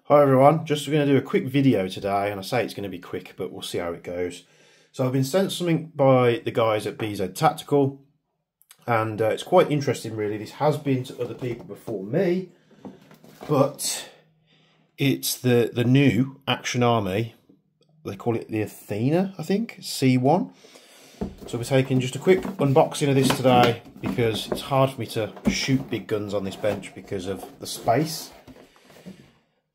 Hi everyone, just going to do a quick video today, and I say it's going to be quick, but we'll see how it goes. So I've been sent something by the guys at BZ Tactical, and it's quite interesting really. This has been to other people before me, but it's the new Action Army, they call it the Athena, I think, C1. So we're taking just a quick unboxing of this today, because it's hard for me to shoot big guns on this bench because of the space.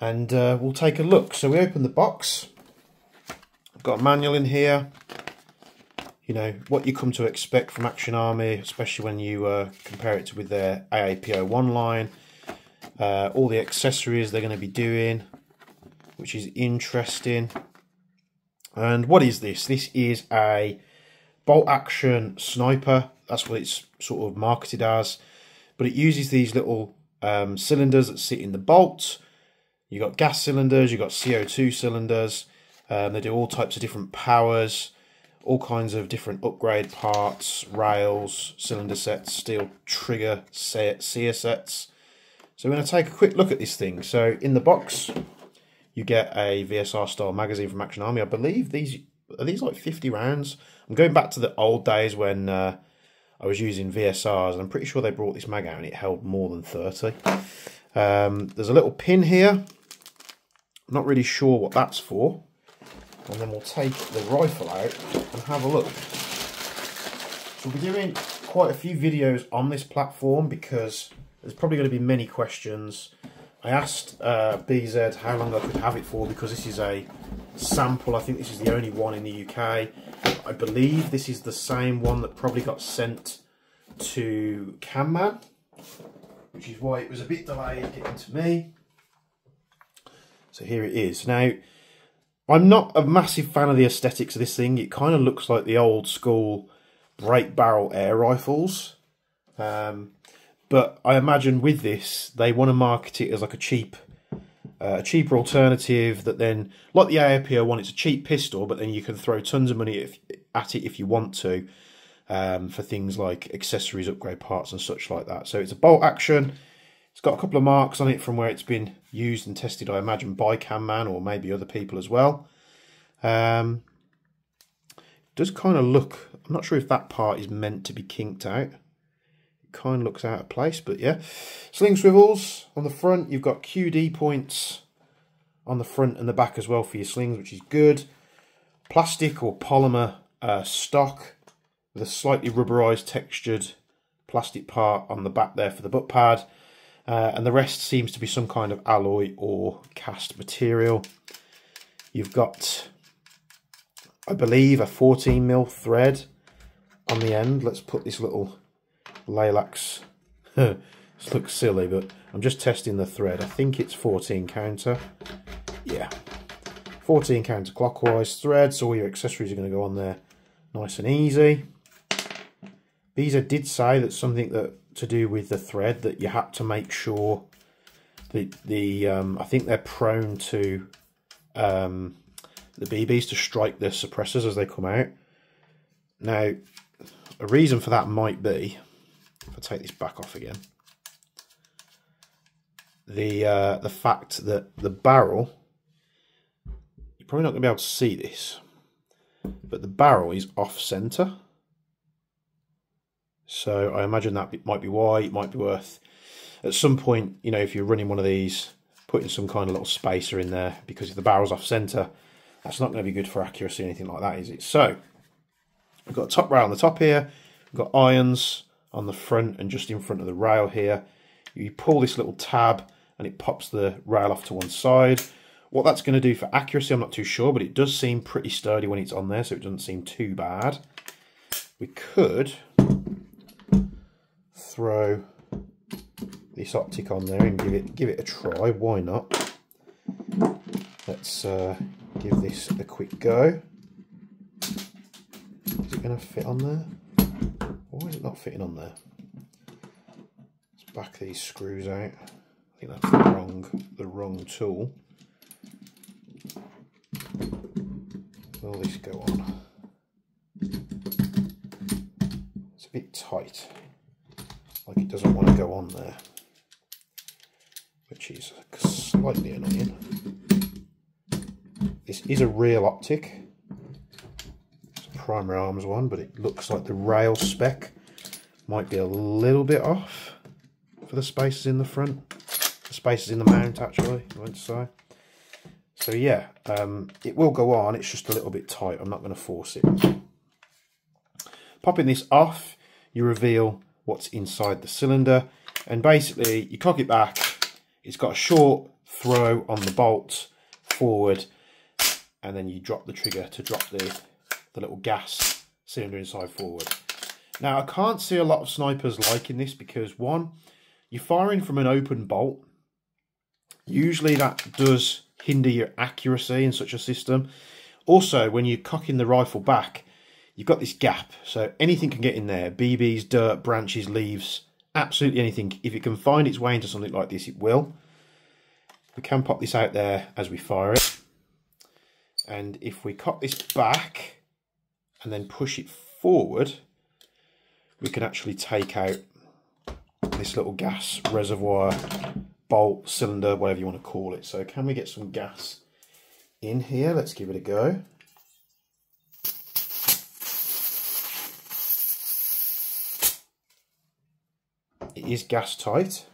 And we'll take a look. So we open the box. I've got a manual in here. You know, what you come to expect from Action Army, especially when you compare it with their AAC-C1 line. All the accessories they're going to be doing, which is interesting. And what is this? This is a bolt action sniper. That's what it's sort of marketed as. But it uses these little cylinders that sit in the bolt. You've got gas cylinders, you've got CO2 cylinders. They do all types of different powers, all kinds of different upgrade parts, rails, cylinder sets, steel trigger sear sets. So we're going to take a quick look at this thing. So in the box, you get a VSR style magazine from Action Army. I believe these are like 50 rounds. I'm going back to the old days when I was using VSRs, and I'm pretty sure they brought this mag out and it held more than 30. There's a little pin here. Not really sure what that's for, and then we'll take the rifle out and have a look. So we'll be doing quite a few videos on this platform because there's probably going to be many questions. I asked BZ how long I could have it for, because this is a sample. I think this is the only one in the UK. I believe this is the same one that probably got sent to Camman, which is why it was a bit delayed getting to me. So here it is. Now, I'm not a massive fan of the aesthetics of this thing. It kind of looks like the old school break barrel air rifles. But I imagine with this, they want to market it as like a cheaper alternative that then, like the AAC-C1, it's a cheap pistol, but then you can throw tons of money at it if you want to, for things like accessories, upgrade parts and such like that. So it's a bolt action. It's got a couple of marks on it from where it's been used and tested, I imagine, by Camman or maybe other people as well. It does kind of look, I'm not sure if that part is meant to be kinked out. It kind of looks out of place, but yeah. Sling swivels on the front. You've got QD points on the front and the back as well for your slings, which is good. Plastic or polymer stock with a slightly rubberized textured plastic part on the back there for the butt pad. And the rest seems to be some kind of alloy or cast material. You've got, I believe, a 14mm thread on the end. Let's put this little Lilacs. This looks silly, but I'm just testing the thread. I think it's 14 counter. Yeah, 14 counterclockwise thread, so all your accessories are going to go on there nice and easy. BZ did say that something that to do with the thread, that you had to make sure that I think they're prone to the BBs to strike the suppressors as they come out. Now, a reason for that might be, if I take this back off again, the fact that the barrel, you're probably not going to be able to see this, but the barrel is off center. So I imagine that might be why. It might be worth, at some point, you know, if you're running one of these, putting some kind of little spacer in there, because if the barrel's off centre, that's not going to be good for accuracy or anything like that, is it? So we've got a top rail on the top here. We've got irons on the front and just in front of the rail here. You pull this little tab and it pops the rail off to one side. What that's going to do for accuracy, I'm not too sure, but it does seem pretty sturdy when it's on there, so it doesn't seem too bad. We could throw this optic on there and give it a try. Why not? Let's give this a quick go. Is it going to fit on there? Why is it not fitting on there? Let's back these screws out. I think that's the wrong tool. Will this go on? It's a bit tight. Like it doesn't want to go on there, which is slightly annoying. This is a real optic. It's a primary arms one, but it looks like the rail spec might be a little bit off for the spaces in the front. The spaces in the mount, actually, I meant to say. So yeah, it will go on, it's just a little bit tight. I'm not going to force it. Popping this off, you reveal what's inside the cylinder, and basically you cock it back. It's got a short throw on the bolt forward, and then you drop the trigger to drop the little gas cylinder inside forward. Now, I can't see a lot of snipers liking this because, one, you're firing from an open bolt. Usually that does hinder your accuracy in such a system. Also, when you're cocking the rifle back, you've got this gap, so anything can get in there. BBs, dirt, branches, leaves, absolutely anything. If it can find its way into something like this, it will. We can pop this out there as we fire it. And if we cock this back and then push it forward, we can actually take out this little gas reservoir, bolt, cylinder, whatever you want to call it. So can we get some gas in here? Let's give it a go. It is gas tight.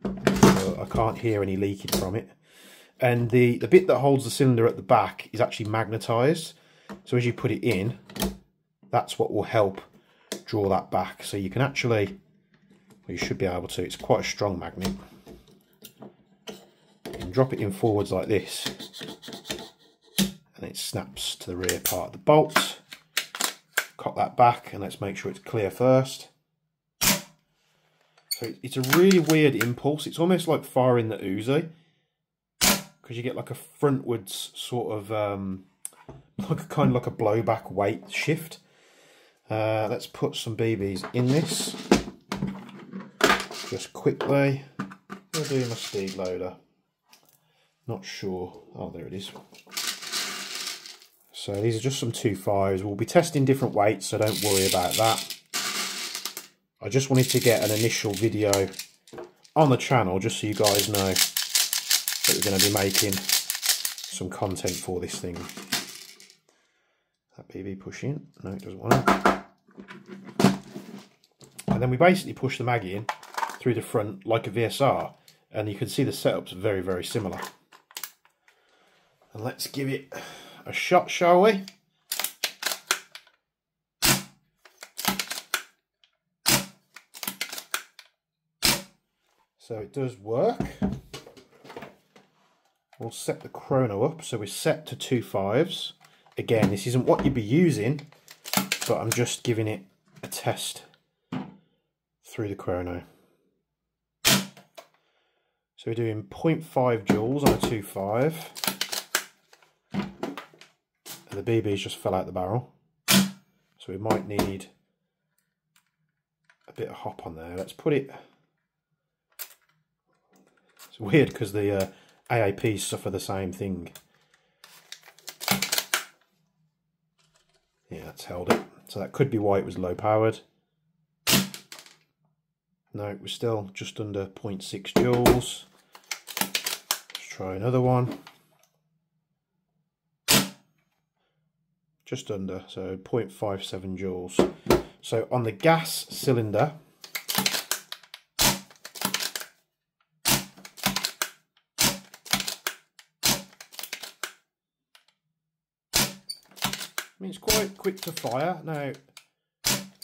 So I can't hear any leaking from it. And the bit that holds the cylinder at the back is actually magnetised. So as you put it in, that's what will help draw that back. So you can actually, well, you should be able to, it's quite a strong magnet. You can drop it in forwards like this, and it snaps to the rear part of the bolt. Cock that back, and let's make sure it's clear first. So it's a really weird impulse. It's almost like firing the Uzi, because you get like a frontwards sort of, kind of like a blowback weight shift. Let's put some BBs in this, just quickly. I'll do my speed loader. Not sure. Oh, there it is. So these are just some 2.5s. We'll be testing different weights, so don't worry about that. I just wanted to get an initial video on the channel, just so you guys know that we're going to be making some content for this thing. That BB push in. No, it doesn't want to. And then we basically push the mag in through the front like a VSR, and you can see the setup's very, very similar. And let's give it a shot, shall we? So it does work. We'll set the chrono up, so we're set to 2.5s. Again, this isn't what you'd be using, but I'm just giving it a test through the chrono. So we're doing 0.5 joules on a 2.5. And the BBs just fell out the barrel. So we might need a bit of hop on there. Let's put it... It's weird because the AAPs suffer the same thing. Yeah, that's held it. So that could be why it was low powered. No, we're still just under 0.6 joules. Let's try another one. Just under, so 0.57 joules. So on the gas cylinder, I mean, it's quite quick to fire. Now,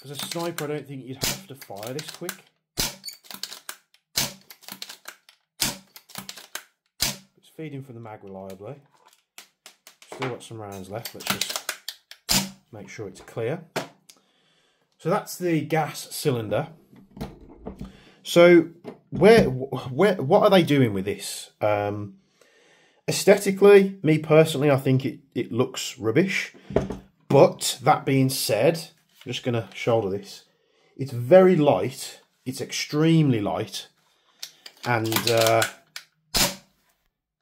as a sniper, I don't think you'd have to fire this quick. It's feeding from the mag reliably. Still got some rounds left. Let's just make sure it's clear. So that's the gas cylinder. So what are they doing with this? Aesthetically, me personally, I think it looks rubbish. But that being said, I'm just going to shoulder this. It's very light. It's extremely light. And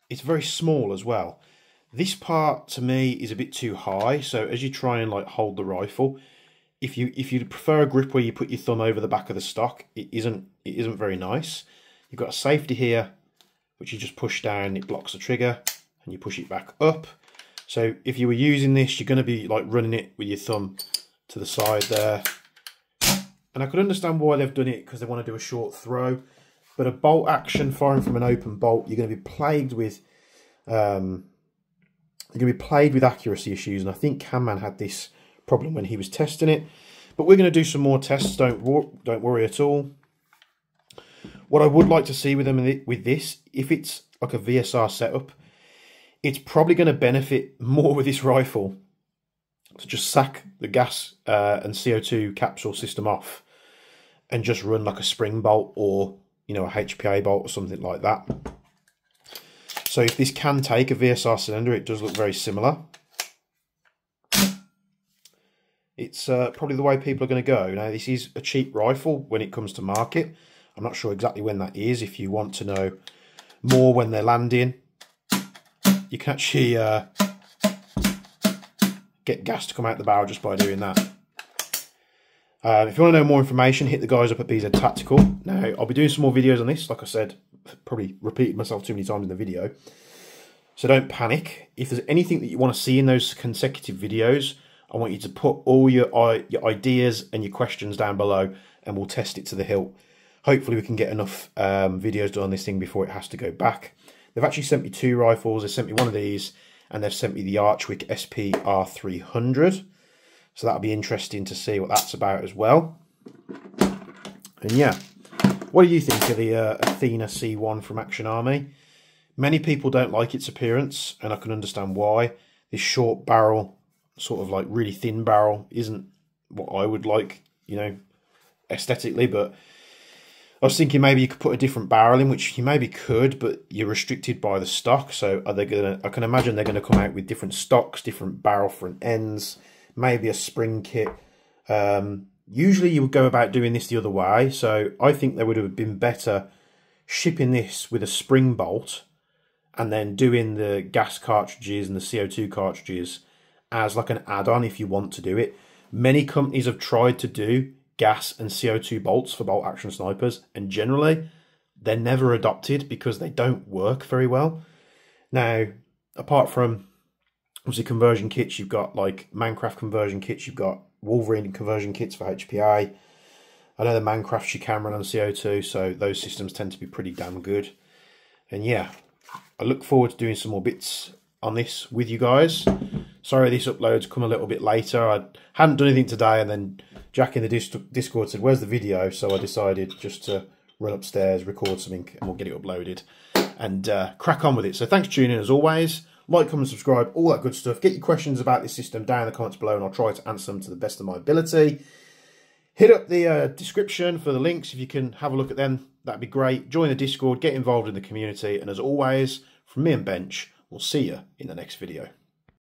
it's very small as well. This part to me is a bit too high. So as you try and like hold the rifle, if you prefer a grip where you put your thumb over the back of the stock, it isn't very nice. You've got a safety here, which you just push down, it blocks the trigger, and you push it back up. So if you were using this, you're going to be like running it with your thumb to the side there. And I could understand why they've done it, because they want to do a short throw. But a bolt action firing from an open bolt, you're going to be plagued with accuracy issues. And I think Camman had this problem when he was testing it. But we're going to do some more tests. Don't worry at all. What I would like to see with them with this, if it's like a VSR setup, it's probably going to benefit more with this rifle to just sack the gas and CO2 capsule system off and just run like a spring bolt, or, you know, a HPA bolt or something like that. So if this can take a VSR cylinder, it does look very similar. It's probably the way people are going to go. Now, this is a cheap rifle when it comes to market. I'm not sure exactly when that is. If you want to know more when they're landing, you can actually get gas to come out the barrel just by doing that. If you want to know more information, hit the guys up at BZ Tactical. Now, I'll be doing some more videos on this. Like I said, probably repeated myself too many times in the video. So don't panic. If there's anything that you want to see in those consecutive videos, I want you to put all your ideas and your questions down below, and we'll test it to the hilt. Hopefully we can get enough videos done on this thing before it has to go back. They've actually sent me 2 rifles. They sent me one of these, and they've sent me the Archwick SPR300. So that'll be interesting to see what that's about as well. And yeah, what do you think of the Athena C1 from Action Army? Many people don't like its appearance, and I can understand why. This short barrel, sort of like really thin barrel, isn't what I would like, you know, aesthetically. But I was thinking maybe you could put a different barrel in, which you maybe could, but you're restricted by the stock. So are they gonna? I can imagine they're gonna come out with different stocks, different barrel front ends, maybe a spring kit. Usually you would go about doing this the other way. So I think they would have been better shipping this with a spring bolt and then doing the gas cartridges and the CO2 cartridges as like an add-on if you want to do it. Many companies have tried to do gas and CO2 bolts for bolt action snipers, and generally they're never adopted because they don't work very well. Now, apart from obviously conversion kits, you've got like Mancraft conversion kits, you've got Wolverine conversion kits for HPA. I know the Mancrafts you can run on CO2, so those systems tend to be pretty damn good. And yeah, I look forward to doing some more bits on this with you guys. Sorry this upload's come a little bit later. I hadn't done anything today, and then Jack in the Discord said, "Where's the video?" So I decided just to run upstairs, record something, and we'll get it uploaded and crack on with it. So thanks for tuning in as always. Like, comment, subscribe, all that good stuff. Get your questions about this system down in the comments below, and I'll try to answer them to the best of my ability. Hit up the description for the links if you can have a look at them. That'd be great. Join the Discord, get involved in the community, and as always, from me and Bench, we'll see you in the next video.